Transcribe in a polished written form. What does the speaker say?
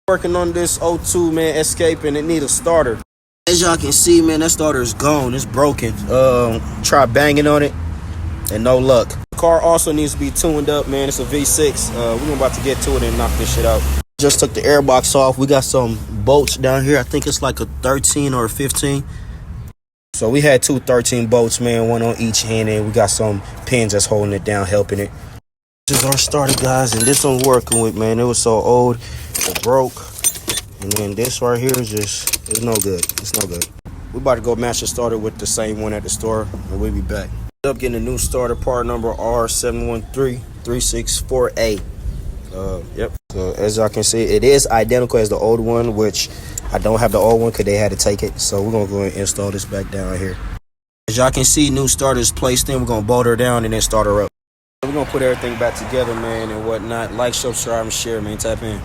Working on this O2, man, Escape, and it need a starter. As y'all can see, man, that starter is gone. It's broken. Try banging on it, and no luck. The car also needs to be tuned up, man. It's a V6. We're about to get to it and knock this shit out. Just took the airbox off. We got some bolts down here. I think it's like a 13 or a 15. So we had two 13 bolts, man, one on each hand, and we got some pins that's holding it down, helping it. This is our starter, guys, and this I'm working with, man. It was so old, it broke. And then this right here is just, it's no good. It's no good. We about to go match the starter with the same one at the store, and we'll be back. Up getting a new starter, part number R713364A. Yep. So as y'all can see, it is identical as the old one, which I don't have the old one because they had to take it. So we're gonna go and install this back down here. As y'all can see, new starter is placed in. We're gonna bolt her down and then start her up. We're gonna put everything back together, man, and whatnot. Like, subscribe, and share, man. Tap in.